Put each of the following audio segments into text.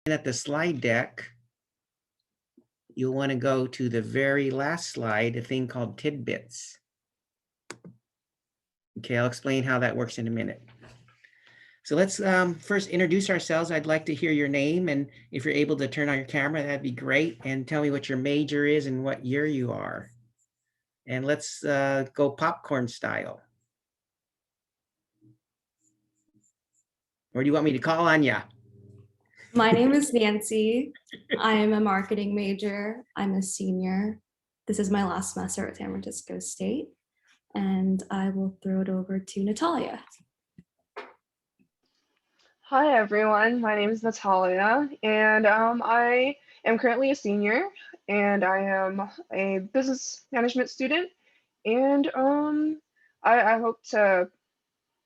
at the slide deck, you'll want to go to the very last slide, a thing called tidbits. Okay, I'll explain how that works in a minute. So let's first introduce ourselves. I'd like to hear your name, and if you're able to turn on your camera, that'd be great. And tell me what your major is and what year you are. And let's go popcorn style. Or do you want me to call on ya? My name is Nancy. I am a marketing major. I'm a senior. This is my last semester at San Francisco State. And I will throw it over to Natalia. Hi everyone, my name is Natalia, and I am currently a senior, and I am a business management student, and I hope to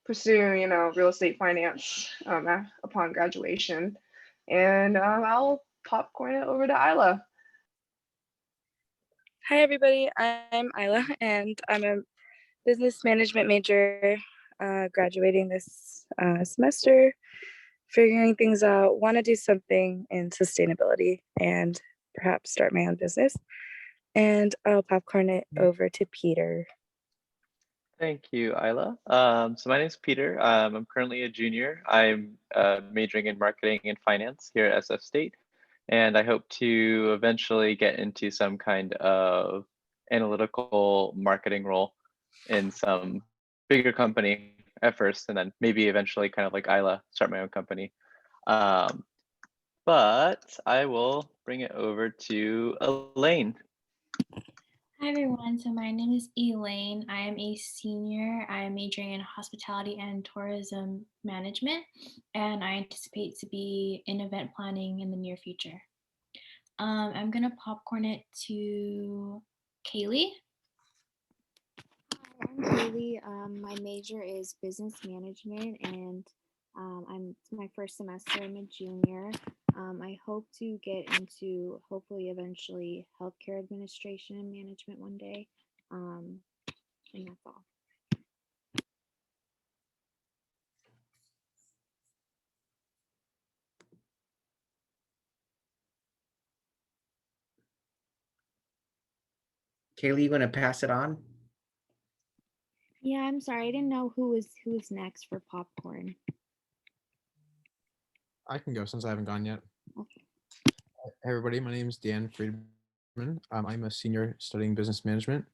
pursue, real estate finance upon graduation, and I'll popcorn it over to Isla. Hi everybody, I'm Isla, and I'm a business management major, graduating this semester. Figuring things out, want to do something in sustainability and perhaps start my own business. And I'll popcorn it over to Peter. Thank you, Isla. So my name is Peter. I'm currently a junior. I'm majoring in marketing and finance here at SF State. And I hope to eventually get into some kind of analytical marketing role in some bigger company at first, and then maybe eventually, kind of like Isla, start my own company. But I will bring it over to Elaine. Hi everyone, so my name is Elaine. I am a senior. I am majoring in hospitality and tourism management, and I anticipate to be in event planning in the near future. I'm gonna popcorn it to Kaylee. I'm Kaylee. My major is business management, and it's my first semester. I'm a junior. I hope to get into, hopefully, eventually, healthcare administration and management one day. And that's all. Kaylee, you want to pass it on? Yeah, I'm sorry. I didn't know who was next for popcorn. I can go since I haven't gone yet. Okay. Hey everybody, my name is Dan Friedman. I'm a senior studying business management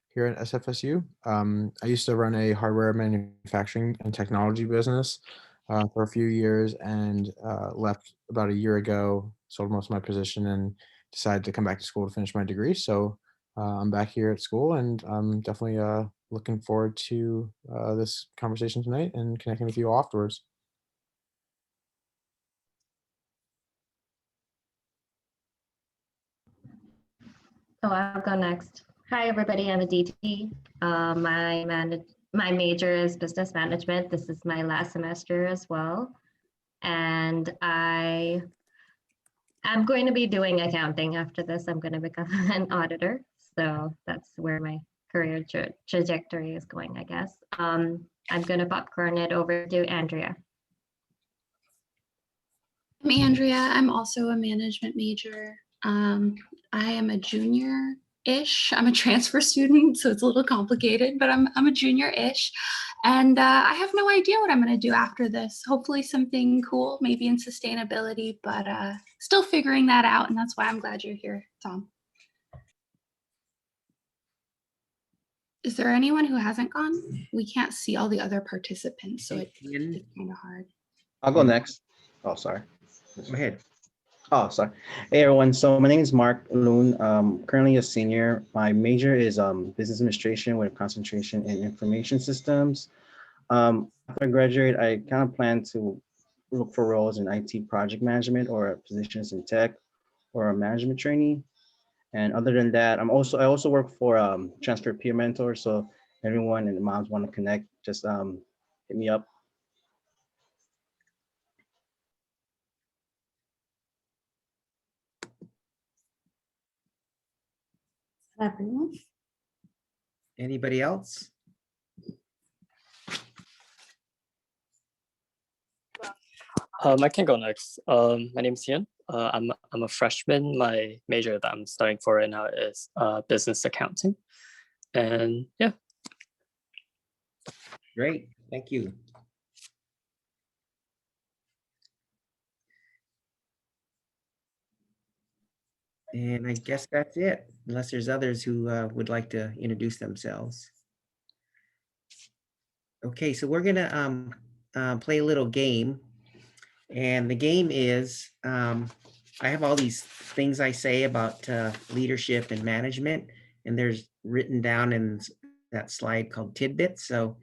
here at SFSU. I used to run a hardware manufacturing and technology business for a few years, and left about a year ago, sold most of my position, and decided to come back to school to finish my degree. So I'm back here at school, and I'm definitely looking forward to this conversation tonight and connecting with you all afterwards. So I'll go next. Hi, everybody. I'm Aditi. My major is business management. This is my last semester as well. And I am going to be doing accounting after this. I'm going to become an auditor. So that's where my career trajectory is going, I guess. I'm going to popcorn it over to Andrea. I'm Andrea. I'm also a management major. I am a junior-ish. I'm a transfer student, so it's a little complicated, but I'm a junior-ish. And I have no idea what I'm going to do after this. Hopefully something cool, maybe in sustainability, but still figuring that out. And that's why I'm glad you're here, Tom. Is there anyone who hasn't gone? We can't see all the other participants, so it's kind of hard. I'll go next. Oh, sorry. Go ahead. Oh, sorry. Hey, everyone. So my name is Mark Loon. Currently a senior. My major is business administration with a concentration in information systems. After I graduate, I kind of plan to look for roles in IT project management or positions in tech or a management trainee. And other than that, I also work for Transfer Peer Mentor. So everyone in the moms want to connect, just hit me up. Everyone. Anybody else? I can go next. My name is Ian. I'm a freshman. My major that I'm studying for right now is business accounting. And yeah. Great, thank you. And I guess that's it, unless there's others who would like to introduce themselves. Okay, so we're gonna play a little game. And the game is, I have all these things I say about leadership and management, and there's written down in that slide called tidbits. So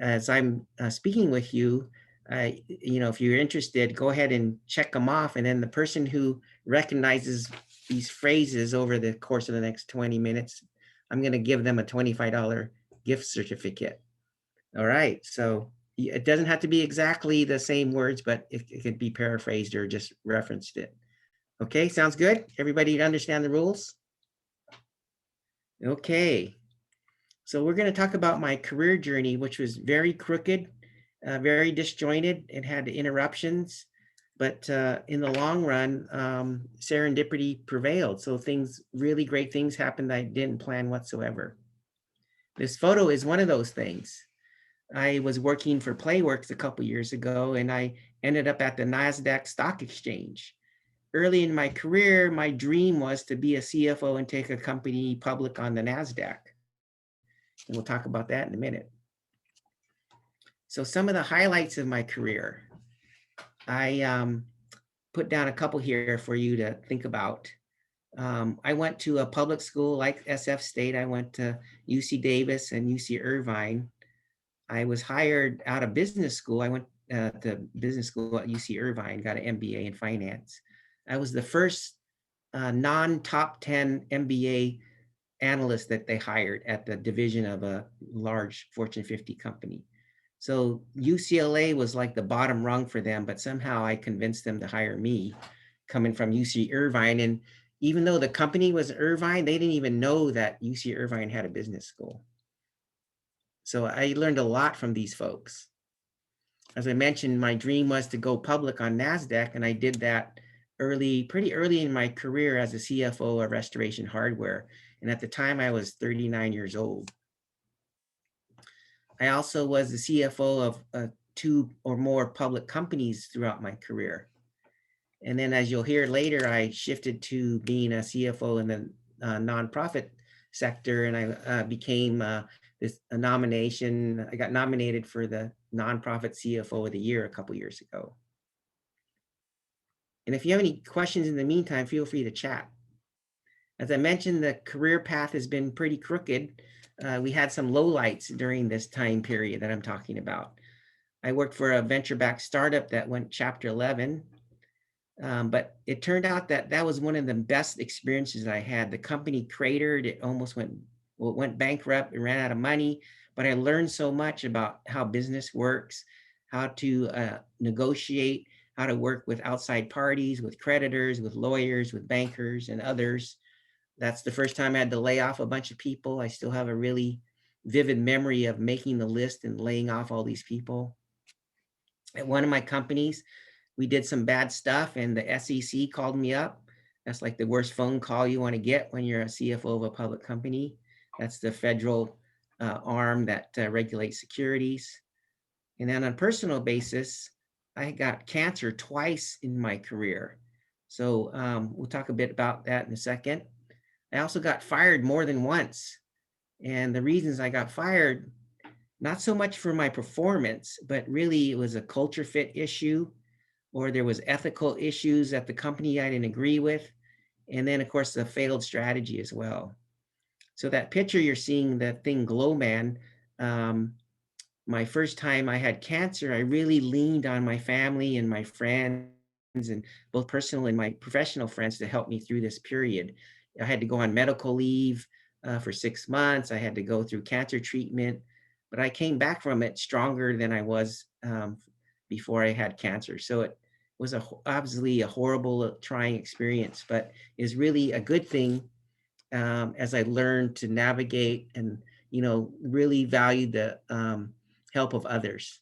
as I'm speaking with you, if you're interested, go ahead and check them off. And then the person who recognizes these phrases over the course of the next 20 minutes, I'm going to give them a $25 gift certificate. All right. So it doesn't have to be exactly the same words, but it could be paraphrased or just referenced it. Okay. Sounds good. Everybody understand the rules? Okay. So we're going to talk about my career journey, which was very crooked, very disjointed. It had interruptions, but in the long run, serendipity prevailed. So really great things happened that I didn't plan whatsoever. This photo is one of those things. I was working for Playworks a couple years ago, and I ended up at the NASDAQ stock exchange. Early in my career, my dream was to be a CFO and take a company public on the NASDAQ. And we'll talk about that in a minute. So some of the highlights of my career, I put down a couple here for you to think about. I went to a public school like SF State. I went to UC Davis and UC Irvine. I was hired out of business school. I went to business school at UC Irvine, got an MBA in finance. I was the first non-top 10 MBA analyst that they hired at the division of a large Fortune 50 company. So UCLA was like the bottom rung for them, but somehow I convinced them to hire me coming from UC Irvine. And even though the company was Irvine, they didn't even know that UC Irvine had a business school. So I learned a lot from these folks. As I mentioned, my dream was to go public on NASDAQ, and I did that pretty early in my career as a CFO of Restoration Hardware. And at the time, I was 39 years old. I also was the CFO of 2 or more public companies throughout my career. And then as you'll hear later, I shifted to being a CFO in the nonprofit sector, and I became a nomination. I got nominated for the nonprofit CFO of the year a couple years ago. And if you have any questions in the meantime, feel free to chat. As I mentioned, the career path has been pretty crooked. We had some lowlights during this time period that I'm talking about. I worked for a venture-backed startup that went Chapter 11, but it turned out that that was one of the best experiences I had. The company cratered. It almost went bankrupt and ran out of money, but I learned so much about how business works, how to negotiate, how to work with outside parties, with creditors, with lawyers, with bankers and others. That's the first time I had to lay off a bunch of people. I still have a really vivid memory of making the list and laying off all these people. At one of my companies, we did some bad stuff and the SEC called me up. That's like the worst phone call you want to get when you're a CFO of a public company. That's the federal arm that regulates securities. And then on a personal basis, I got cancer twice in my career. So we'll talk a bit about that in a second. I also got fired more than once. And the reasons I got fired, not so much for my performance, but really it was a culture fit issue, or there was ethical issues at the company I didn't agree with. And then of course the failed strategy as well. So that picture you're seeing, that thing Glow Man, my first time I had cancer, I really leaned on my family and my friends, and both personal and my professional friends, to help me through this period. I had to go on medical leave for 6 months. I had to go through cancer treatment, but I came back from it stronger than I was before I had cancer. So it was obviously a horrible, trying experience, but is really a good thing as I learned to navigate and, really value the help of others.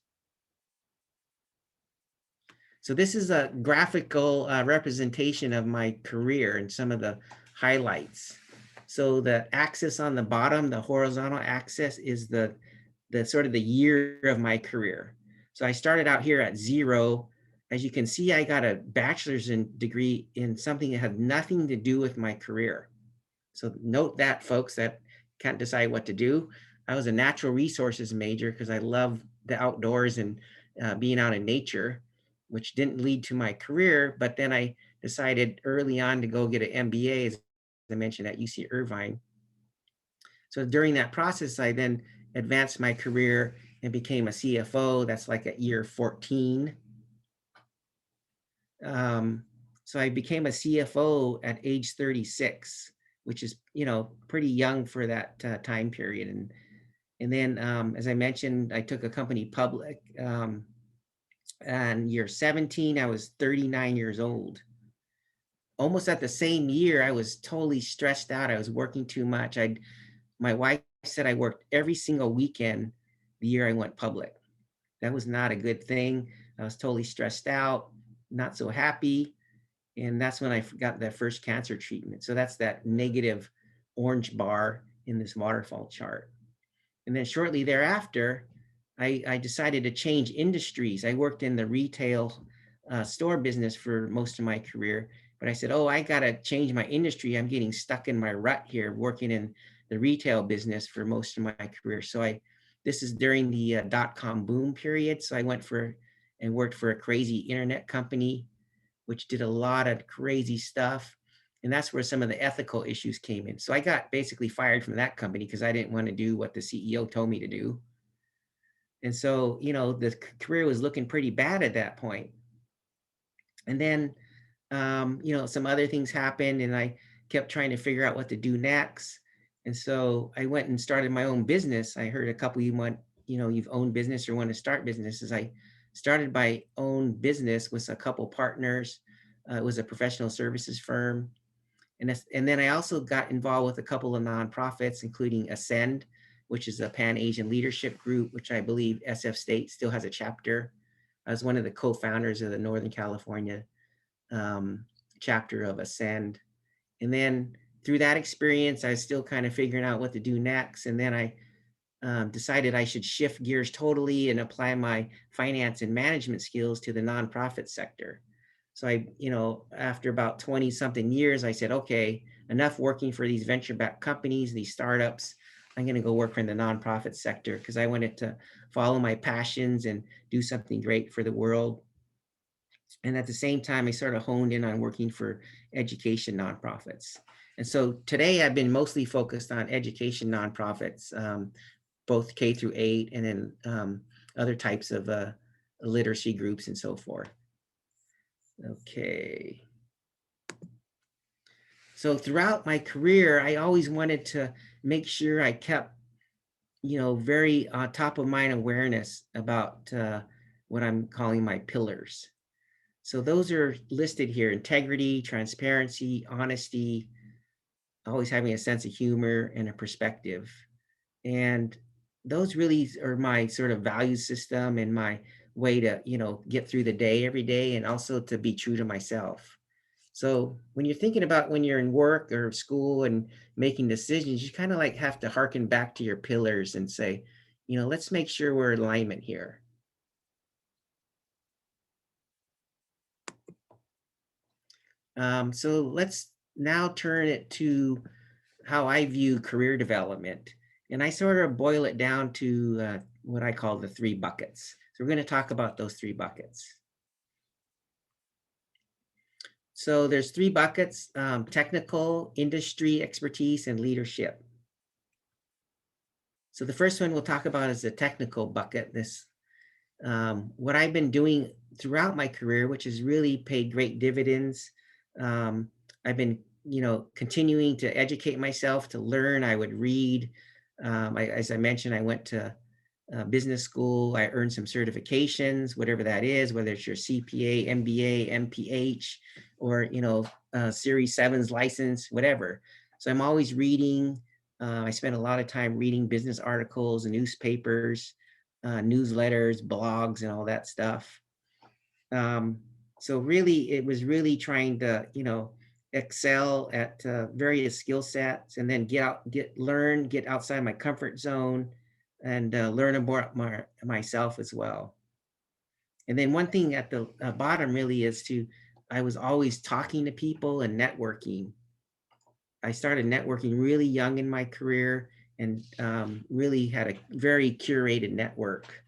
So this is a graphical representation of my career and some of the highlights. So the axis on the bottom, the horizontal axis, is the sort of the year of my career. So I started out here at 0. As you can see, I got a bachelor's degree in something that had nothing to do with my career. So note that, folks, that can't decide what to do. I was a natural resources major because I love the outdoors and being out in nature, which didn't lead to my career. But then I decided early on to go get an MBA, as I mentioned, at UC Irvine. So during that process, I then advanced my career and became a CFO. That's like at year 14. So I became a CFO at age 36, which is, pretty young for that time period. And then, as I mentioned, I took a company public. And year 17, I was 39 years old. Almost at the same year, I was totally stressed out. I was working too much. My wife said I worked every single weekend the year I went public. That was not a good thing. I was totally stressed out, not so happy. And that's when I got that first cancer treatment. So that's that negative orange bar in this waterfall chart. And then shortly thereafter, I decided to change industries. I worked in the retail store business for most of my career, but I said, oh, I got to change my industry. I'm getting stuck in my rut here, working in the retail business for most of my career. So this is during the dot-com boom period. So I went and worked for a crazy internet company, which did a lot of crazy stuff. And that's where some of the ethical issues came in. So I got basically fired from that company because I didn't want to do what the CEO told me to do. And so, the career was looking pretty bad at that point. And then, some other things happened and I kept trying to figure out what to do next. And so I went and started my own business. I heard a couple of you've owned business or want to start businesses. I started my own business with a couple partners. It was a professional services firm. And then I also got involved with a couple of nonprofits, including Ascend, which is a Pan-Asian leadership group, which I believe SF State still has a chapter. I was one of the co-founders of the Northern California chapter of Ascend. And then through that experience, I was still kind of figuring out what to do next. And then I decided I should shift gears totally and apply my finance and management skills to the nonprofit sector. So after about 20 something years, I said, okay, enough working for these venture-backed companies, these startups. I'm going to go work for the nonprofit sector because I wanted to follow my passions and do something great for the world. And at the same time, I sort of honed in on working for education nonprofits. And so today I've been mostly focused on education nonprofits, both K through 8, and then other types of literacy groups and so forth. Okay. So throughout my career, I always wanted to make sure I kept, very top of mind awareness about what I'm calling my pillars. So those are listed here: integrity, transparency, honesty, always having a sense of humor and a perspective. And those really are my sort of value system and my way to, get through the day every day, and also to be true to myself. So when you're thinking about when you're in work or school and making decisions, you kind of like have to harken back to your pillars and say, let's make sure we're in alignment here. So let's now turn it to how I view career development. And I sort of boil it down to what I call the 3 buckets. So we're going to talk about those 3 buckets. So there's 3 buckets: technical, industry expertise, and leadership. So the first one we'll talk about is the technical bucket. What I've been doing throughout my career, which has really paid great dividends. I've been, continuing to educate myself, to learn. I would read. As I mentioned, I went to business school. I earned some certifications, whatever that is, whether it's your CPA, MBA, MPH, or, Series 7's license, whatever. So I'm always reading. I spent a lot of time reading business articles, newspapers, newsletters, blogs, and all that stuff. So really, it was really trying to, excel at various skill sets and then get outside my comfort zone and learn more myself as well. And then one thing at the bottom really is I was always talking to people and networking. I started networking really young in my career and really had a very curated network.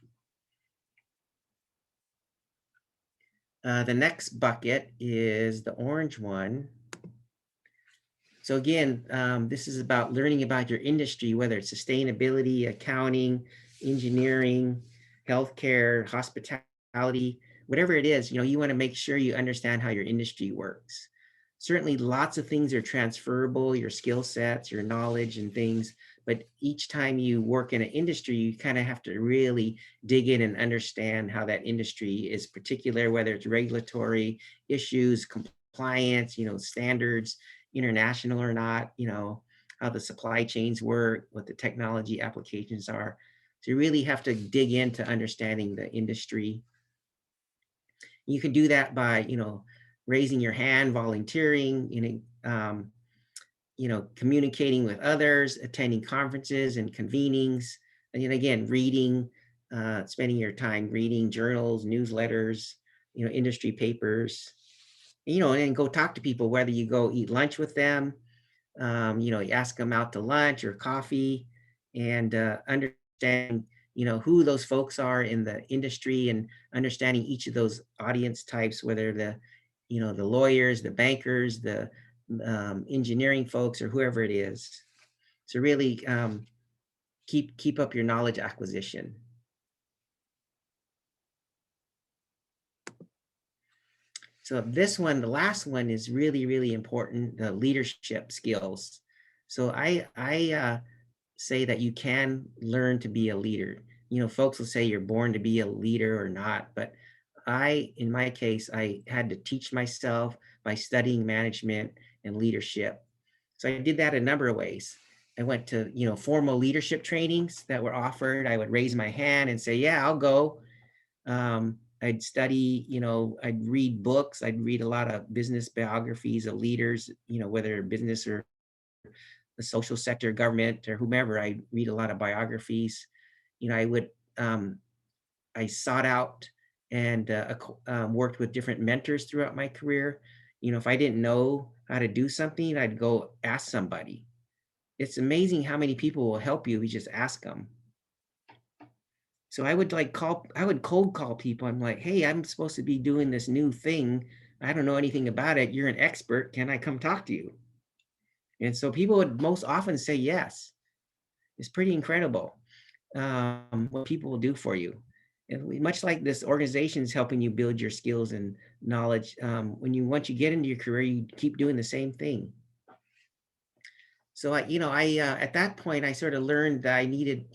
The next bucket is the orange one. So again, this is about learning about your industry, whether it's sustainability, accounting, engineering, healthcare, hospitality, whatever it is, you want to make sure you understand how your industry works. Certainly lots of things are transferable, your skill sets, your knowledge and things, but each time you work in an industry, you kind of have to really dig in and understand how that industry is particular, whether it's regulatory issues, compliance, standards, international or not, how the supply chains work, what the technology applications are. So you really have to dig into understanding the industry. You can do that by, raising your hand, volunteering, communicating with others, attending conferences and convenings, and then again, reading, spending your time reading journals, newsletters, industry papers, and go talk to people, whether you go eat lunch with them, you ask them out to lunch or coffee, and understand, who those folks are in the industry and understanding each of those audience types, whether the lawyers, the bankers, the engineering folks, or whoever it is. So really keep up your knowledge acquisition. So this one, the last one, is really, really important, the leadership skills. So I say that you can learn to be a leader. Folks will say you're born to be a leader or not, but in my case, I had to teach myself by studying management and leadership. So I did that a number of ways. I went to, formal leadership trainings that were offered. I would raise my hand and say, yeah, I'll go. I'd study, I'd read books. I'd read a lot of business biographies of leaders, whether business or the social sector, government, or whomever. I read a lot of biographies. I sought out and worked with different mentors throughout my career. If I didn't know how to do something, I'd go ask somebody. It's amazing how many people will help you if you just ask them. So I would cold call people. I'm like, hey, I'm supposed to be doing this new thing. I don't know anything about it. You're an expert. Can I come talk to you? And so people would most often say yes. It's pretty incredible what people will do for you. And much like this organization is helping you build your skills and knowledge, once you get into your career, you keep doing the same thing. So I at that point, I sort of learned that I needed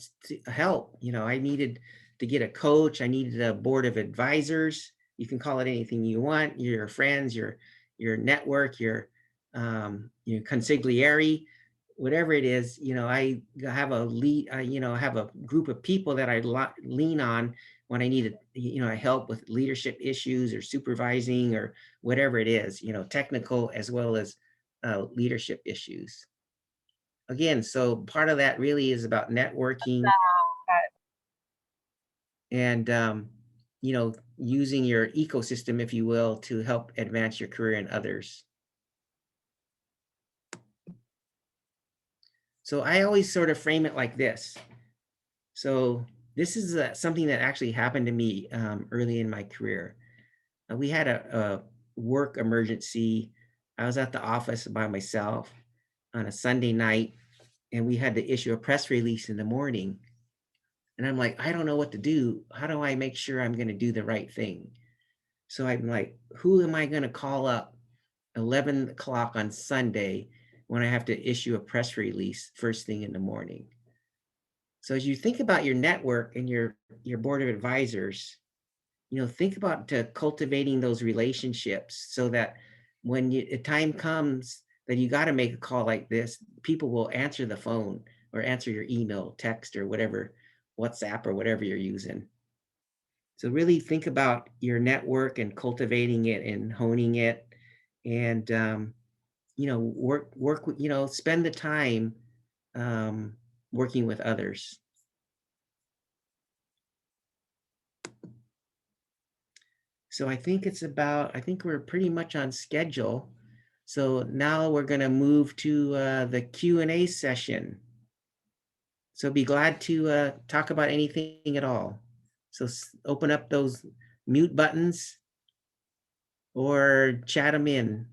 help. I needed to get a coach. I needed a board of advisors. You can call it anything you want. Your friends, your network, your consigliere, whatever it is. I have a lead. Have a group of people that I lean on when I needed help with leadership issues or supervising or whatever it is. Technical as well as leadership issues. Again, so part of that really is about networking and, using your ecosystem, if you will, to help advance your career and others. So I always sort of frame it like this. So this is something that actually happened to me early in my career. We had a work emergency. I was at the office by myself on a Sunday night, and we had to issue a press release in the morning. And I'm like, I don't know what to do. How do I make sure I'm going to do the right thing? So I'm like, who am I going to call up 11 o'clock on Sunday when I have to issue a press release first thing in the morning? So as you think about your network and your board of advisors, think about cultivating those relationships so that when the time comes that you got to make a call like this, people will answer the phone or answer your email, text, or whatever, WhatsApp or whatever you're using. So really think about your network and cultivating it and honing it, and work with, spend the time um, working with others. So I think we're pretty much on schedule. So now we're going to move to the Q&A session. So be glad to talk about anything at all. So open up those mute buttons or chat them in.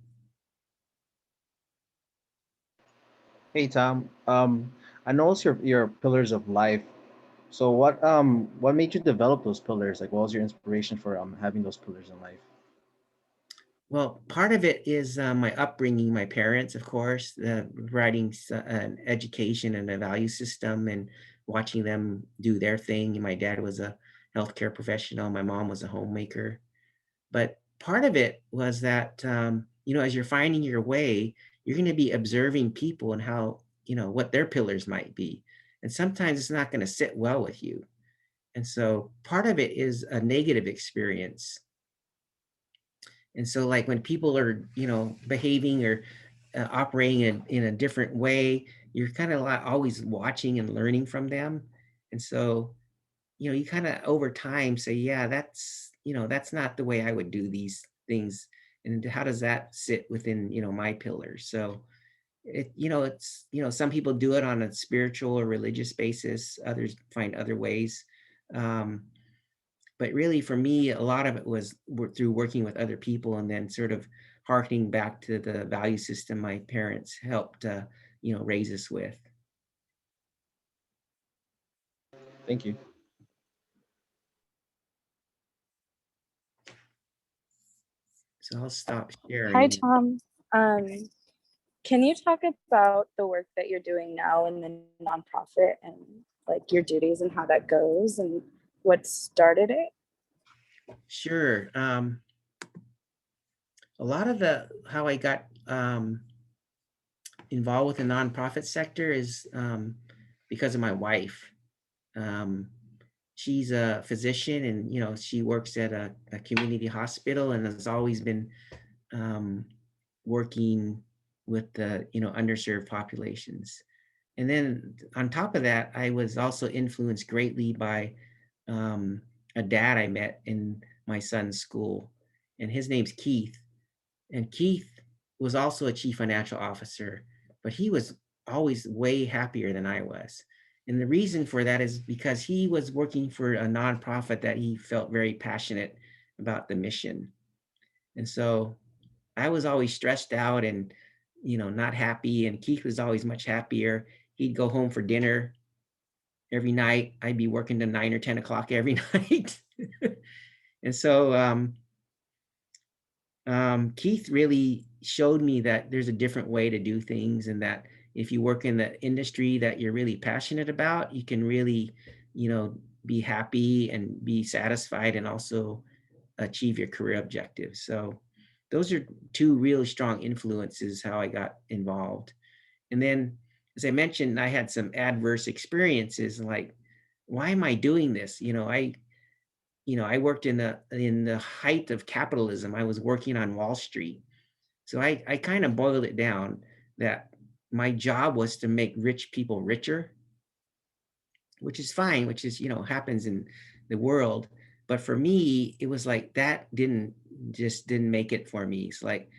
Hey Tom, I noticed your pillars of life. So what made you develop those pillars? Like, what was your inspiration for having those pillars in life? Well, part of it is my upbringing, my parents, of course, providing an education and a value system and watching them do their thing. My dad was a healthcare professional. My mom was a homemaker. But part of it was that, as you're finding your way, you're going to be observing people and how, what their pillars might be. And sometimes it's not going to sit well with you. And so part of it is a negative experience. And so like when people are, behaving or operating in a different way, you're kind of like always watching and learning from them. And so, you kind of over time say, yeah, that's not the way I would do these things. And how does that sit within, my pillars? So some people do it on a spiritual or religious basis. Others find other ways. Um, but really for me, a lot of it was through working with other people and then sort of harkening back to the value system my parents helped raise us with. Thank you. So I'll stop Hi, sharing. Tom. Um, can you talk about the work that you're doing now in the nonprofit and like your duties and how that goes and what started it? Sure. A lot of how I got involved with the nonprofit sector is because of my wife. Um, she's a physician, and she works at a community hospital and has always been um, working with the underserved populations. And then on top of that, I was also influenced greatly by um, a dad I met in my son's school, and his name's Keith. And Keith was also a chief financial officer, but he was always way happier than I was. And the reason for that is because he was working for a nonprofit that he felt very passionate about the mission. And so I was always stressed out and, not happy. And Keith was always much happier. He'd go home for dinner every night. I'd be working to 9 or 10 o'clock every night. And so Keith really showed me that there's a different way to do things, and that if you work in the industry that you're really passionate about, you can really, be happy and be satisfied and also achieve your career objectives. So those are two really strong influences how I got involved. And then, as I mentioned, I had some adverse experiences like, why am I doing this? I worked in the height of capitalism. I was working on Wall Street. So I kind of boiled it down that my job was to make rich people richer, which is fine, which is, happens in the world. But for me, it was like that didn't make it for me. It's like,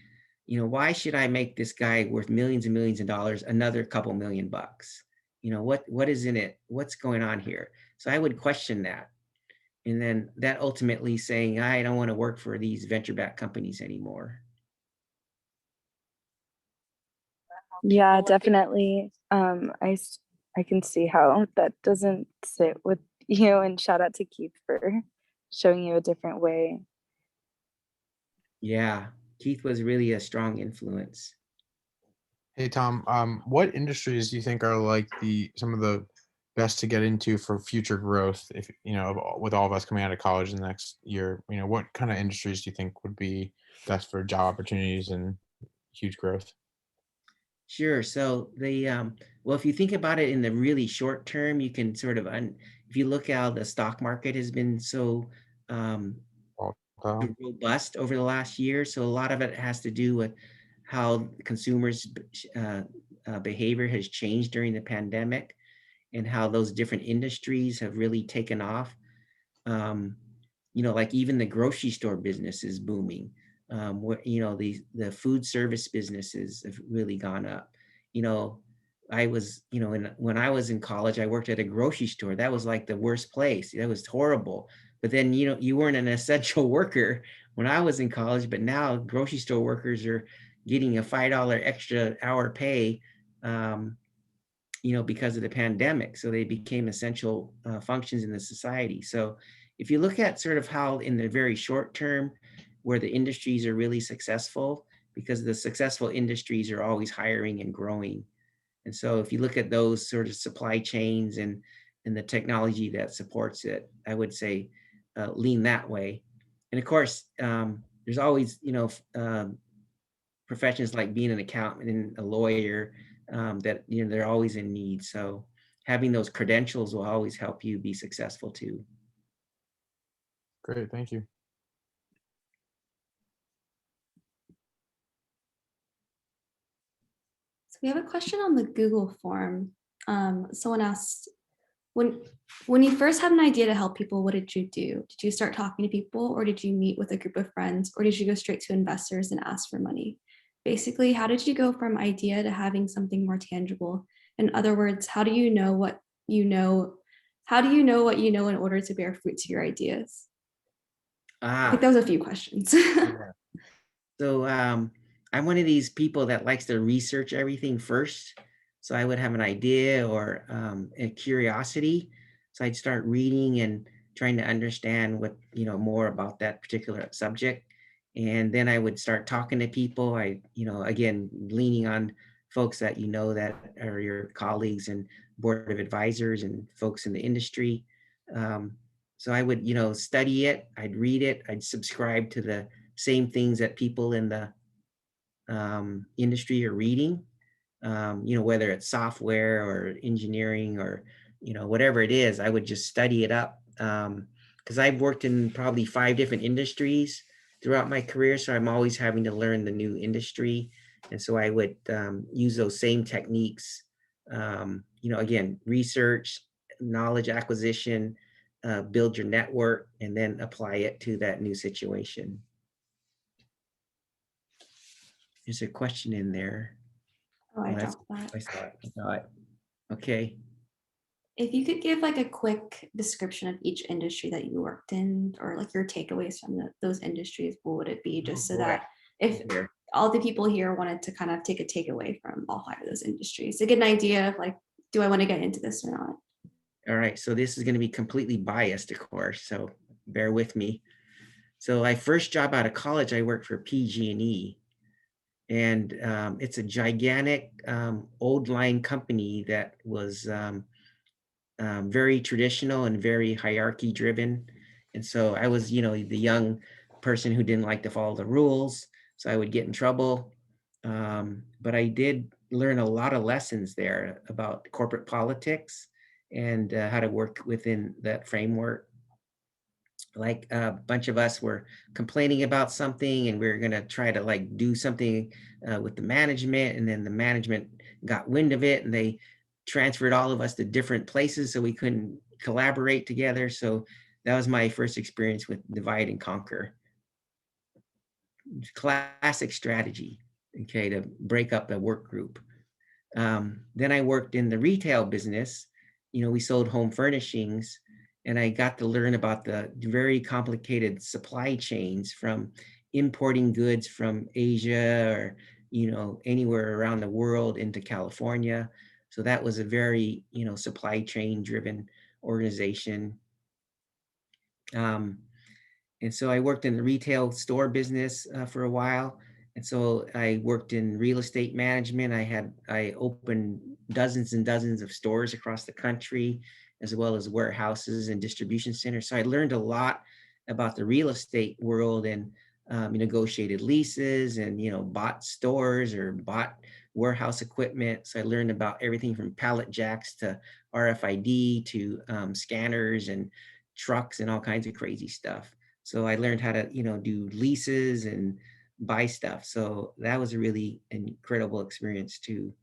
why should I make this guy worth millions and millions of dollars another couple $1,000,000? What is in it? What's going on here? So I would question that. And then that ultimately saying, I don't want to work for these venture-backed companies anymore. Yeah, definitely. I can see how that doesn't sit with you, and shout out to Keith for showing you a different way. Yeah, Keith was really a strong influence. Hey Tom, what industries do you think are like some of the best to get into for future growth? If with all of us coming out of college in the next year, what kind of industries do you think would be best for job opportunities and huge growth? Sure. So well, if you think about it in the really short term, you can sort of if you look how the stock market has been so Volatile. robust over the last year. So a lot of it has to do with how consumers' behavior has changed during the pandemic and how those different industries have really taken off. Um, like even the grocery store business is booming. The food service businesses have really gone up. You know, I was, when I was in college, I worked at a grocery store. That was like the worst place. That was horrible. But then, you weren't an essential worker when I was in college, but now grocery store workers are getting a $5 extra hour pay, because of the pandemic. So they became essential functions in the society. So if you look at sort of how in the very short term, where the industries are really successful, because the successful industries are always hiring and growing. And so if you look at those sort of supply chains and the technology that supports it, I would say lean that way. And of course, there's always, professions like being an accountant and a lawyer that, they're always in need. So having those credentials will always help you be successful too. Great, thank you. So we have a question on the Google form. Someone asked, when you first had an idea to help people, what did you do? Did you start talking to people, or did you meet with a group of friends, or did you go straight to investors and ask for money? Basically, how did you go from idea to having something more tangible? In other words, how do you know what you know? How do you know what you know in order to bear fruit to your ideas? I think that was a few questions. Yeah. So I'm one of these people that likes to research everything first. So I would have an idea or a curiosity. So I'd start reading and trying to understand what, more about that particular subject. And then I would start talking to people. Again, leaning on folks that that are your colleagues and board of advisors and folks in the industry. So I would, study it, I'd read it, I'd subscribe to the same things that people in the industry are reading, whether it's software or engineering or, whatever it is, I would just study it up. Because I've worked in probably 5 different industries throughout my career. So I'm always having to learn the new industry. And so I would use those same techniques, again, research, knowledge acquisition, build your network, and then apply it to that new situation. There's a question in there. Oh, I dropped that. I saw it. Okay. If you could give like a quick description of each industry that you worked in, or like your takeaways from those industries, what would it be? Just so that if all the people here wanted to kind of take a takeaway from all 5 of those industries to get an idea of like, do I want to get into this or not? All right. So this is going to be completely biased, of course. So bear with me. So my first job out of college, I worked for PG&E. And it's a gigantic old line company that was very traditional and very hierarchy driven. And so I was, the young person who didn't like to follow the rules. So I would get in trouble. But I did learn a lot of lessons there about corporate politics and how to work within that framework. Like a bunch of us were complaining about something and we were going to try to like do something with the management, and then the management got wind of it and they transferred all of us to different places so we couldn't collaborate together. So that was my first experience with divide and conquer. Classic strategy, okay, to break up the work group. Then I worked in the retail business. We sold home furnishings, and I got to learn about the very complicated supply chains from importing goods from Asia or, anywhere around the world into California. So that was a very, supply chain driven organization. And so I worked in the retail store business for a while. And so I worked in real estate management. I opened dozens and dozens of stores across the country, as well as warehouses and distribution centers. So I learned a lot about the real estate world and negotiated leases and, bought stores or bought warehouse equipment. So I learned about everything from pallet jacks to RFID to scanners and trucks and all kinds of crazy stuff. So I learned how to, do leases and buy stuff. So that was a really incredible experience too.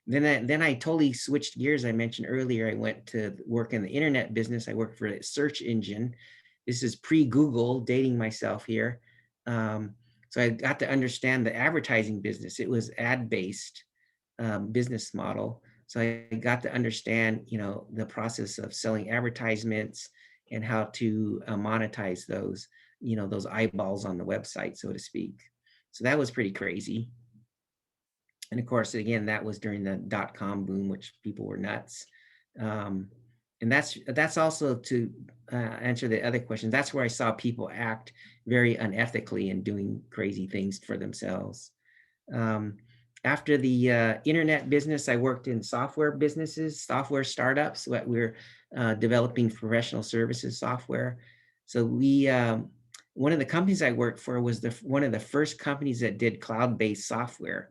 Then I totally switched gears. I mentioned earlier, I went to work in the internet business. I worked for a search engine. This is pre-Google, dating myself here. So I got to understand the advertising business. It was ad-based business model. So I got to understand, the process of selling advertisements and how to monetize those, those eyeballs on the website, so to speak. So that was pretty crazy. And of course, again, that was during the dot-com boom, which people were nuts. And that's also to answer the other question. That's where I saw people act very unethically and doing crazy things for themselves. After the internet business, I worked in software businesses, software startups. What we're developing professional services software. So one of the companies I worked for was one of the first companies that did cloud-based software.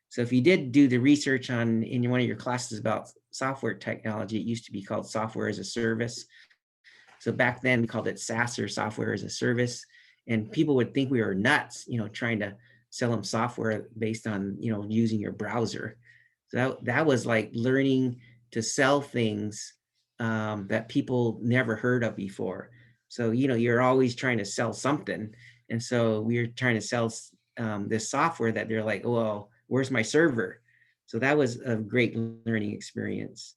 So if you did do the research in one of your classes about software technology, it used to be called software as a service. So back then we called it SaaS, or software as a service. And people would think we were nuts, trying to sell them software based on, using your browser. So that was like learning to sell things that people never heard of before. So, you're always trying to sell something. And so we were trying to sell this software that they're like, oh, well, where's my server? So that was a great learning experience.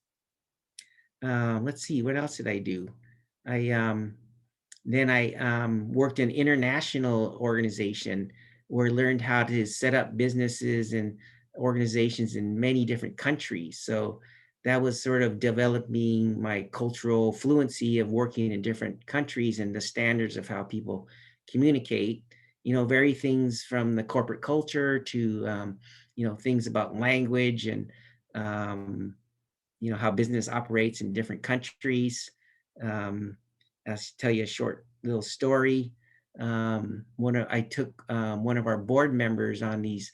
Let's see, what else did I do? Then I worked in international organization where I learned how to set up businesses and organizations in many different countries. So that was sort of developing my cultural fluency of working in different countries and the standards of how people communicate, very things from the corporate culture to, things about language and, how business operates in different countries. I'll tell you a short little story. I took one of our board members on these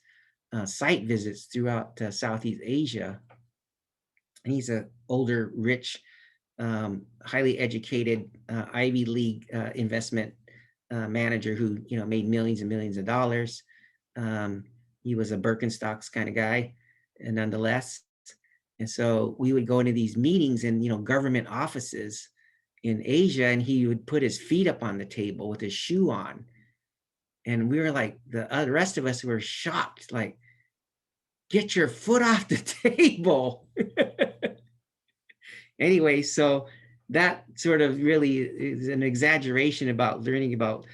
site visits throughout Southeast Asia. And he's an older, rich, highly educated Ivy League investment manager who made millions and millions of dollars. He was a Birkenstocks kind of guy, and nonetheless. And so we would go into these meetings in government offices in Asia, and he would put his feet up on the table with his shoe on. And we were like, the rest of us were shocked, like, get your foot off the table. Anyway, so that sort of really is an exaggeration about learning about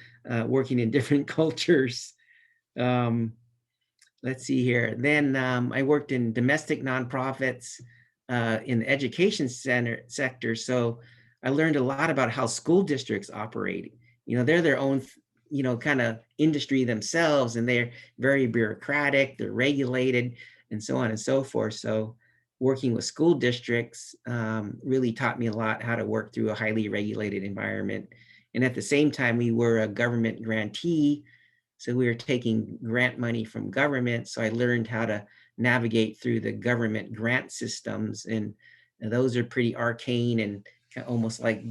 working in different cultures. Let's see here. Then I worked in domestic nonprofits in the education sector. So I learned a lot about how school districts operate. They're their own, kind of industry themselves, and they're very bureaucratic, they're regulated, and so on and so forth. So working with school districts really taught me a lot how to work through a highly regulated environment. And at the same time, we were a government grantee. So we were taking grant money from government. So I learned how to navigate through the government grant systems. And those are pretty arcane and almost like,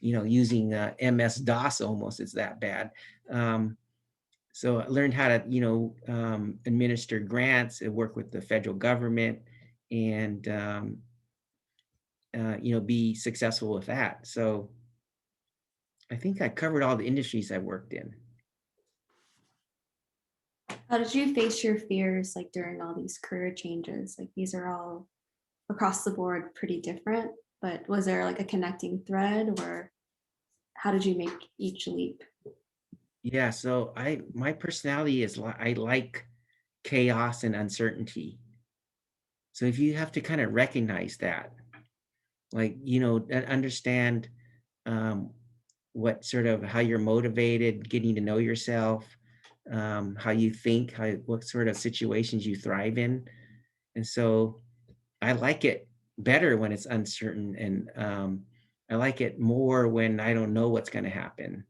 using MS-DOS almost, it's that bad. So I learned how to, administer grants and work with the federal government and, be successful with that. So I think I covered all the industries I worked in. How did you face your fears like during all these career changes? Like these are all across the board pretty different, but was there like a connecting thread, or how did you make each leap? Yeah, so my personality is I like chaos and uncertainty. So if you have to kind of recognize that, like, understand what sort of how you're motivated, getting to know yourself, how you think, what sort of situations you thrive in. And so I like it better when it's uncertain, and I like it more when I don't know what's going to happen.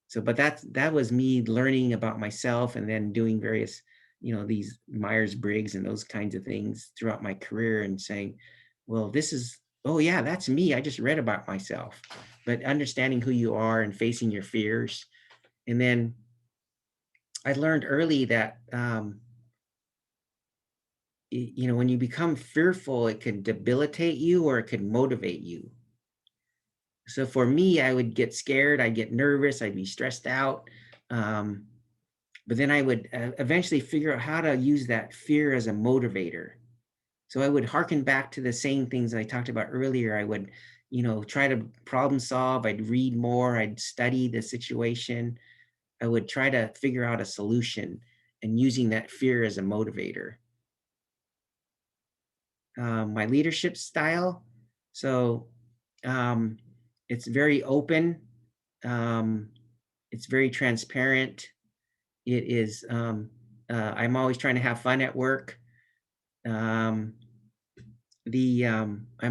So, but that was me learning about myself and then doing various, these Myers-Briggs and those kinds of things throughout my career and saying, well, oh yeah, that's me. I just read about myself. but understanding who you are and facing your fears. And then I learned early that, you know, when you become fearful, it could debilitate you or it could motivate you. So for me, I would get scared, I'd get nervous, I'd be stressed out. But then I would eventually figure out how to use that fear as a motivator. So I would hearken back to the same things I talked about earlier. I would, you know, try to problem solve. I'd read more. I'd study the situation. I would try to figure out a solution and using that fear as a motivator. My leadership style. So it's very open. It's very transparent. It is, I'm always trying to have fun at work. I'm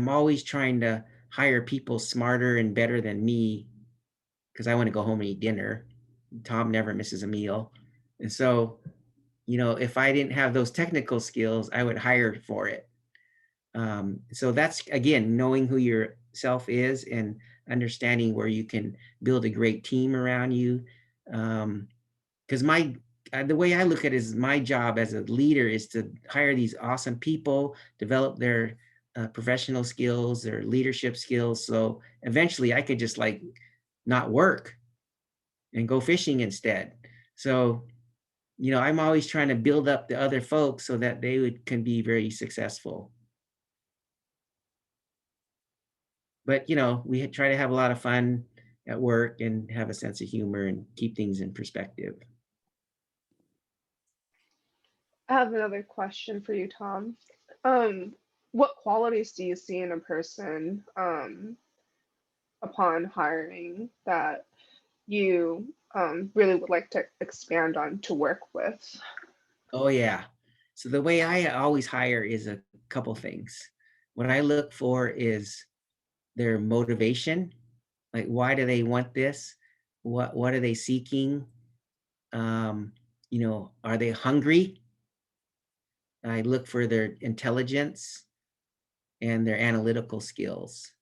always trying to hire people smarter and better than me because I want to go home and eat dinner. Tom never misses a meal. And so, you know, if I didn't have those technical skills, I would hire for it. So that's, again, knowing who yourself is and understanding where you can build a great team around you. Because the way I look at it is my job as a leader is to hire these awesome people, develop their professional skills, their leadership skills. So eventually I could just like not work and go fishing instead. So, you know, I'm always trying to build up the other folks so that can be very successful. But, you know, we try to have a lot of fun at work and have a sense of humor and keep things in perspective. I have another question for you, Tom. What qualities do you see in a person upon hiring that you really would like to expand on to work with? Oh, yeah. So the way I always hire is a couple things. What I look for is their motivation. Like, why do they want this? What are they seeking? You know, are they hungry? I look for their intelligence and their analytical skills,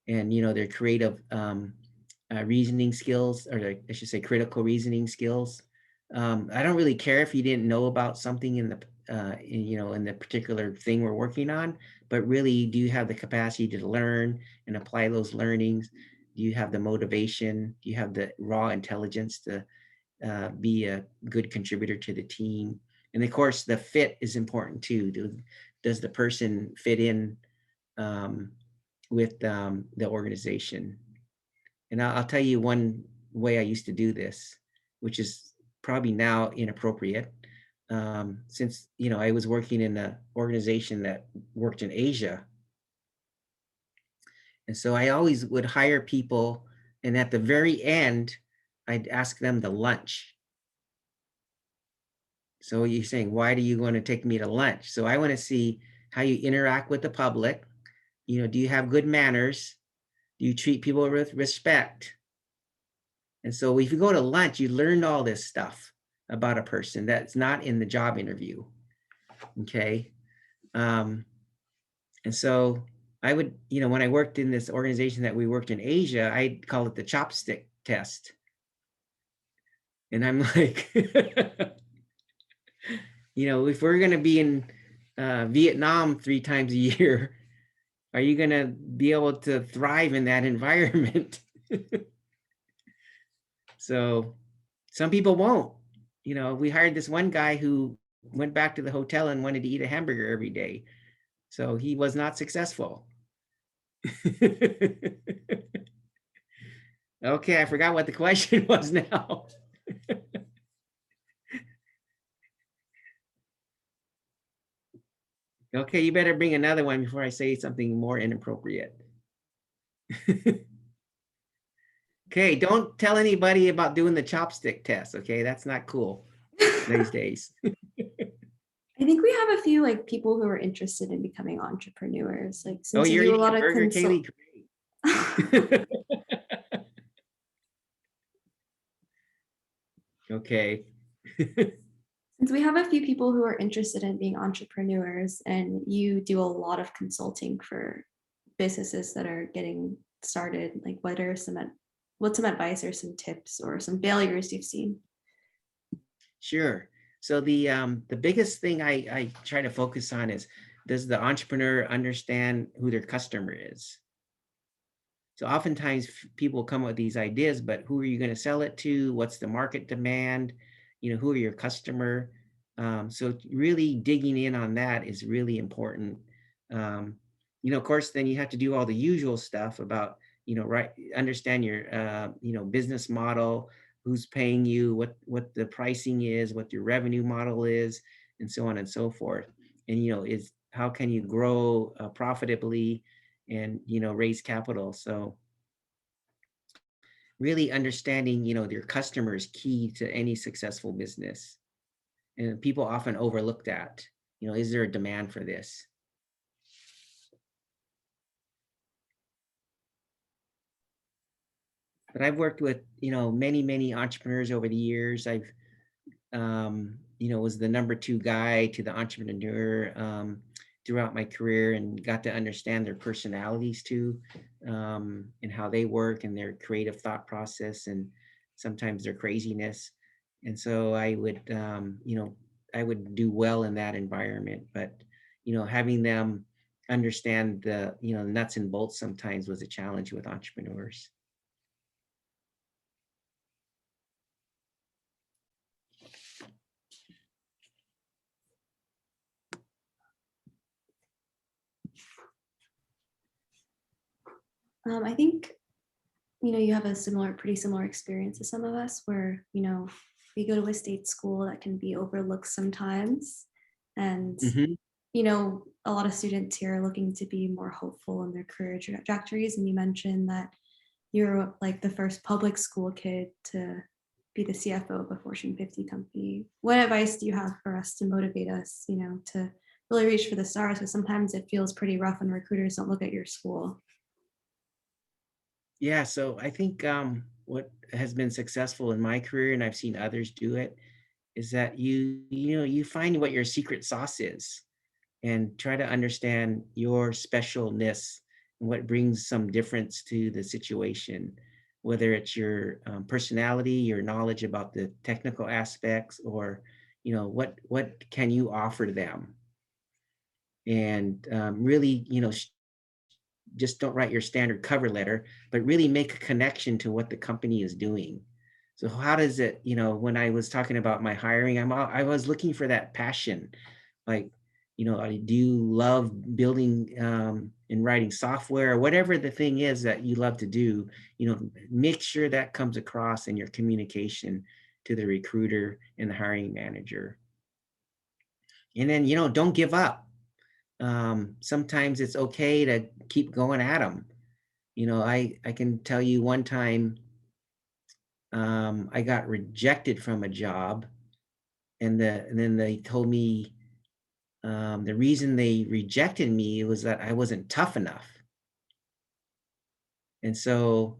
and you know, their creative reasoning skills, or I should say critical reasoning skills. I don't really care if you didn't know about something in the you know, in the particular thing we're working on, but really, do you have the capacity to learn and apply those learnings? Do you have the motivation? Do you have the raw intelligence to be a good contributor to the team? And of course, the fit is important too. Does the person fit in with the organization? And I'll tell you one way I used to do this, which is probably now inappropriate. Since, you know, I was working in an organization that worked in Asia. And so I always would hire people, and at the very end, I'd ask them to lunch. So you're saying, why do you want to take me to lunch? So I want to see how you interact with the public. You know, do you have good manners? Do you treat people with respect? And so if you go to lunch, you learn all this stuff about a person that's not in the job interview. Okay. And so I would, you know, when I worked in this organization that we worked in Asia, I'd call it the chopstick test. And I'm like, you know, if we're going to be in Vietnam 3 times a year, are you going to be able to thrive in that environment? So some people won't. You know, we hired this one guy who went back to the hotel and wanted to eat a hamburger every day. So he was not successful. Okay, I forgot what the question was now. Okay, you better bring another one before I say something more inappropriate. Okay, don't tell anybody about doing the chopstick test, okay? That's not cool these days. I think we have a few like people who are interested in becoming entrepreneurs. Like Oh, since you you're do a eating lot a of burger, Kaylee? Great. Okay. Since we have a few people who are interested in being entrepreneurs, and you do a lot of consulting for businesses that are getting started? Like, what's some advice or some tips or some failures you've seen? Sure. So the biggest thing I try to focus on is, does the entrepreneur understand who their customer is? So oftentimes people come up with these ideas, but who are you going to sell it to? What's the market demand? Who are your customer? So really digging in on that is really important. Of course, then you have to do all the usual stuff about, right, understand your, business model, who's paying you, what the pricing is, what your revenue model is, and so on and so forth. And, is how can you grow profitably and, raise capital. So really understanding, your customer is key to any successful business. And people often overlook that. Is there a demand for this? But I've worked with, many entrepreneurs over the years. I've, was the number 2 guy to the entrepreneur throughout my career, and got to understand their personalities too, and how they work and their creative thought process, and sometimes their craziness. And so I would, I would do well in that environment. But, having them understand the, nuts and bolts sometimes was a challenge with entrepreneurs. I think, you have a pretty similar experience to some of us where, we go to a state school that can be overlooked sometimes. And, Mhm. A lot of students here are looking to be more hopeful in their career trajectories. And you mentioned that you're like the first public school kid to be the CFO of a Fortune 50 company. What advice do you have for us to motivate us, to really reach for the stars? Because sometimes it feels pretty rough when recruiters don't look at your school. Yeah, so I think what has been successful in my career, and I've seen others do it, is that you find what your secret sauce is, and try to understand your specialness and what brings some difference to the situation, whether it's your personality, your knowledge about the technical aspects, or what can you offer them, and really just don't write your standard cover letter, but really make a connection to what the company is doing. So how does it, when I was talking about my hiring, I was looking for that passion. Like, do you love building and writing software, or whatever the thing is that you love to do, make sure that comes across in your communication to the recruiter and the hiring manager. And then, don't give up. Sometimes it's okay to keep going at them. I can tell you one time I got rejected from a job, and then they told me the reason they rejected me was that I wasn't tough enough. And so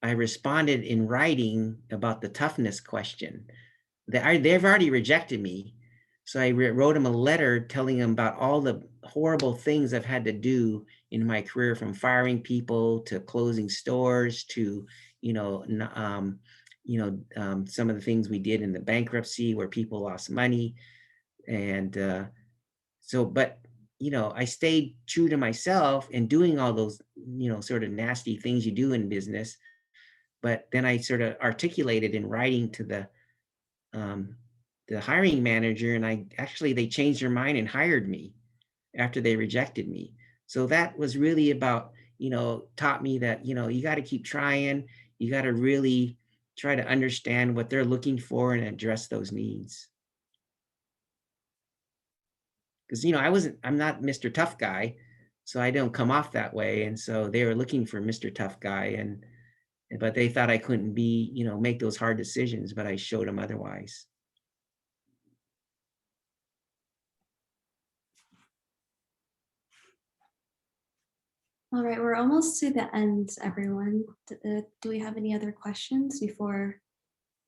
I responded in writing about the toughness question. They've already rejected me. So I wrote them a letter telling them about all the horrible things I've had to do in my career, from firing people to closing stores to, some of the things we did in the bankruptcy where people lost money. And but I stayed true to myself in doing all those, sort of nasty things you do in business. But then I sort of articulated in writing to the hiring manager, and they changed their mind and hired me after they rejected me. So that was really about, taught me that, you got to keep trying. You got to really try to understand what they're looking for and address those needs. Because, I'm not Mr. Tough Guy, so I don't come off that way. And so they were looking for Mr. Tough Guy, but they thought I couldn't make those hard decisions, but I showed them otherwise. All right, we're almost to the end, everyone. Do we have any other questions before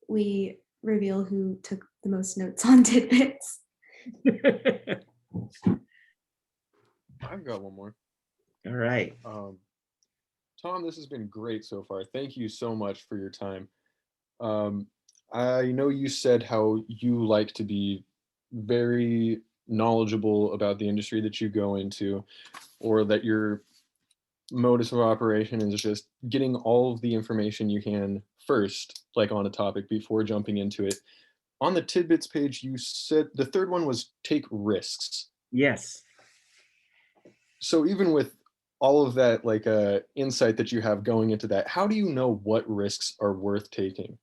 we reveal who took the most notes on tidbits? I've got one more. All right. Tom, this has been great so far. Thank you so much for your time. Um, I know you said how you like to be very knowledgeable about the industry that you go into, or that your modus of operation is just getting all of the information you can first, like on a topic before jumping into it. On the tidbits page, you said the third one was take risks. Yes. So even with all of that like insight that you have going into that, how do you know what risks are worth taking?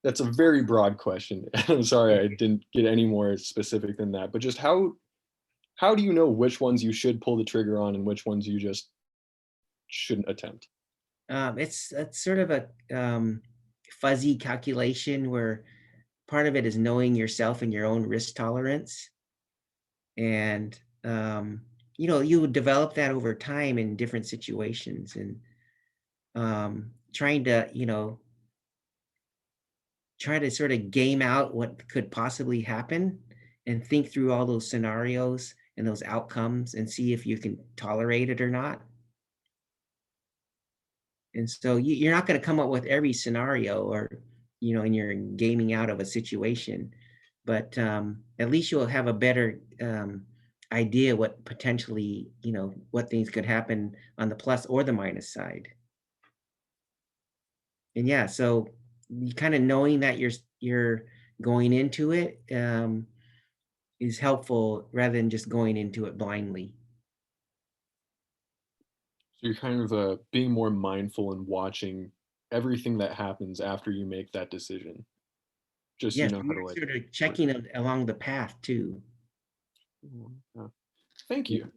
That's a very broad question. I'm sorry I didn't get any more specific than that, but just how do you know which ones you should pull the trigger on and which ones you just shouldn't attempt? It's sort of a fuzzy calculation where part of it is knowing yourself and your own risk tolerance. And, you would develop that over time in different situations, and trying to, try to sort of game out what could possibly happen and think through all those scenarios and those outcomes and see if you can tolerate it or not. And so you're not going to come up with every scenario, or, and you're gaming out of a situation, but at least you'll have a better idea what potentially, what things could happen on the plus or the minus side. And yeah, so you kind of knowing that you're going into it is helpful rather than just going into it blindly. So you're kind of being more mindful and watching everything that happens after you make that decision. Just so you Yes, know how to you're like. sort of checking it along the path too. Thank you.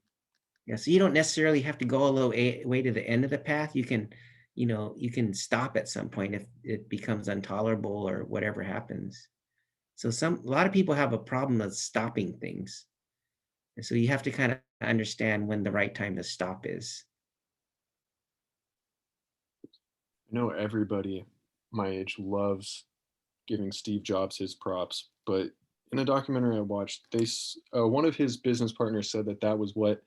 Yeah, so you don't necessarily have to go all the way to the end of the path. You can, you can stop at some point if it becomes intolerable or whatever happens. So a lot of people have a problem of stopping things. And so you have to kind of understand when the right time to stop is. I know everybody my age loves giving Steve Jobs his props, but in a documentary I watched, one of his business partners said that that was what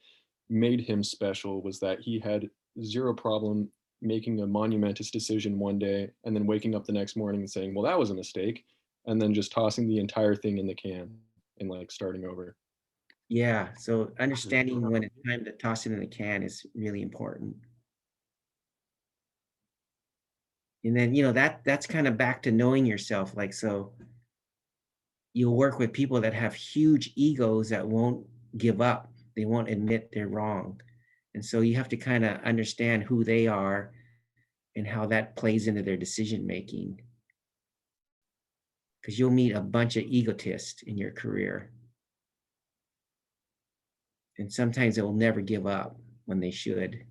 made him special, was that he had zero problem making a monumentous decision one day and then waking up the next morning and saying, well, that was a mistake, and then just tossing the entire thing in the can and like starting over. Yeah, so understanding when it's time to toss it in the can is really important. And then, that's kind of back to knowing yourself. Like, so you'll work with people that have huge egos that won't give up. They won't admit they're wrong. And so you have to kind of understand who they are and how that plays into their decision making. Because you'll meet a bunch of egotists in your career. And sometimes they will never give up when they should.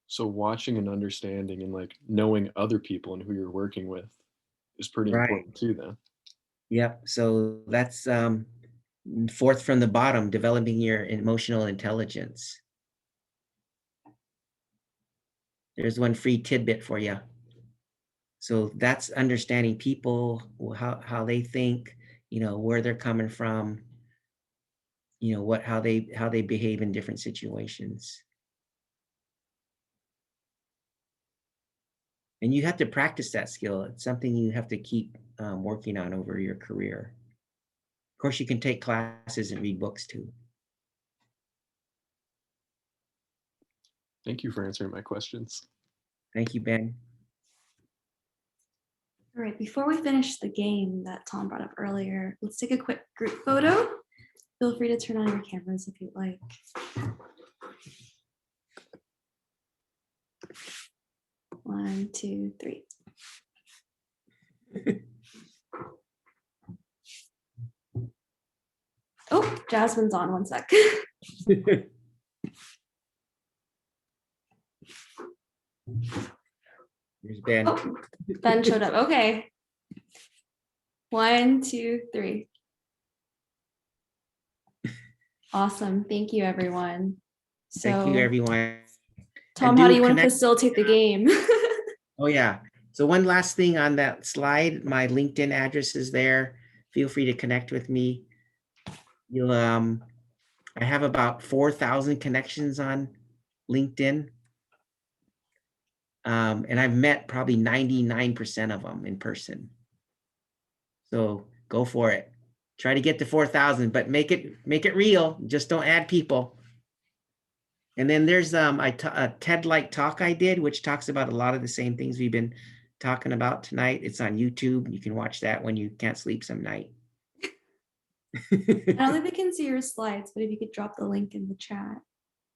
So watching and understanding and like knowing other people and who you're working with is pretty Right. important too then. Yep. So that's fourth from the bottom, developing your emotional intelligence. There's one free tidbit for you. So that's understanding people, how they think, where they're coming from, how they behave in different situations. And you have to practice that skill. It's something you have to keep working on over your career. Of course, you can take classes and read books too. Thank you for answering my questions. Thank you, Ben. All right, before we finish the game that Tom brought up earlier, let's take a quick group photo. Feel free to turn on your cameras if you'd like. One, two, three. Oh, Jasmine's on, one sec. Here's Ben. Oh, Ben showed up, okay. One, two, three. Awesome, thank you, everyone. So, Thank you, everyone. Tom, how do you want to facilitate the game? Oh, yeah. So one last thing on that slide, my LinkedIn address is there. Feel free to connect with me. You'll I have about 4,000 connections on LinkedIn. And I've met probably 99% of them in person. So go for it. Try to get to 4,000, but make it real. Just don't add people. And then there's a TED-like talk I did, which talks about a lot of the same things we've been talking about tonight. It's on YouTube. You can watch that when you can't sleep some night. I don't think they can see your slides, but if you could drop the link in the chat.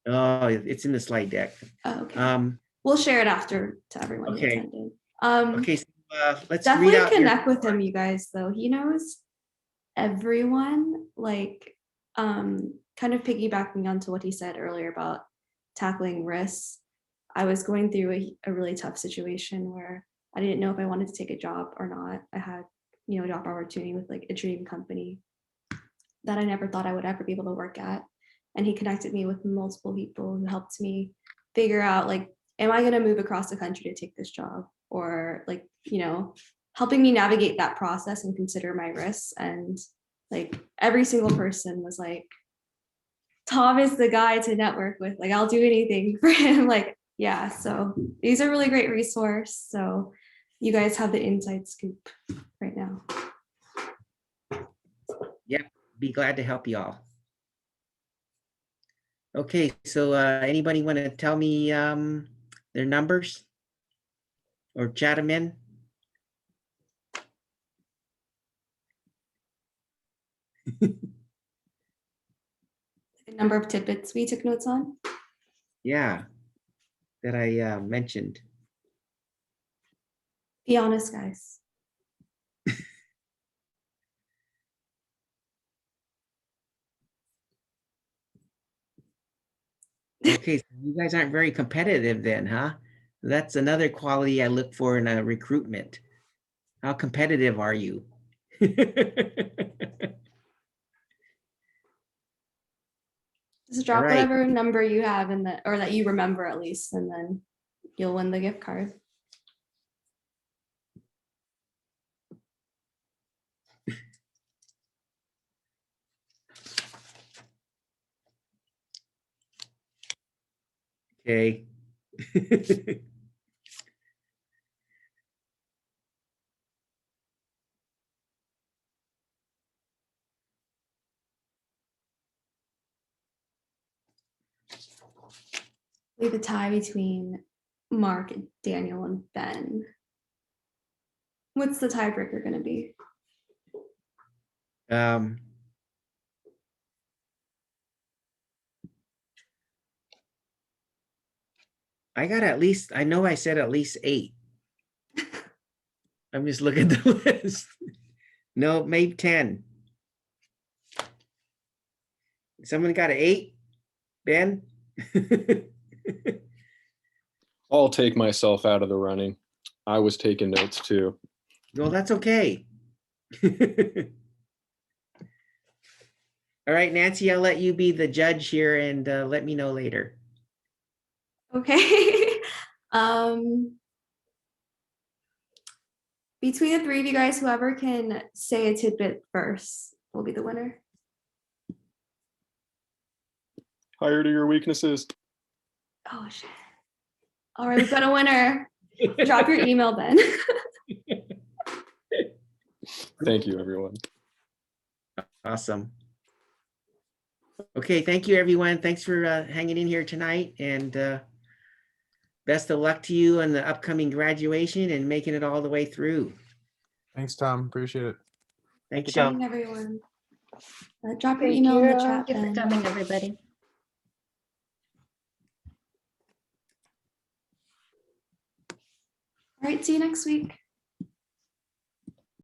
Oh, it's in the slide deck. Oh, okay. We'll share it after to everyone who Okay. attended. Okay, so let's read Definitely out connect with him, you guys, though. He knows everyone, like kind of piggybacking onto what he said earlier about tackling risks. I was going through a really tough situation where I didn't know if I wanted to take a job or not. I had, a job opportunity with like a dream company that I never thought I would ever be able to work at. And he connected me with multiple people who helped me figure out, like, am I going to move across the country to take this job? Or like, helping me navigate that process and consider my risks. And like every single person was like, Tom is the guy to network with. Like, I'll do anything for him. Like, yeah, so these are really great resource. So you guys have the inside scoop right now. Yeah, be glad to help you all. Okay, so anybody want to tell me their numbers or chat them in? The number of tidbits we took notes on. Yeah, that I mentioned. Be honest, guys. Okay, so you guys aren't very competitive then, huh? That's another quality I look for in a recruitment. How competitive are you? Just drop right. whatever number you have in the, or that you remember at least, and then you'll win the gift card. Okay. We have a tie between Mark, Daniel, and Ben. What's the tiebreaker going to be? I got at least, I know I said at least 8. I'm just looking at the list. No, maybe 10. Someone got an 8? Ben? I'll take myself out of the running. I was taking notes too. Well, that's okay. All right, Nancy, I'll let you be the judge here and let me know later. Okay. Between the 3 of you guys, whoever can say a tidbit first will be the winner. Higher to your weaknesses. Oh, shit. All right, we've got a winner. Drop your email, Ben. Thank you, everyone. Awesome. Okay, thank you, everyone. Thanks for hanging in here tonight, and best of luck to you on the upcoming graduation and making it all the way through. Thanks, Tom. Appreciate it. Thank you, Tom. Everyone. Drop your Thank email in the you. chat, Thank you for Ben. coming, everybody. All right, see you next week.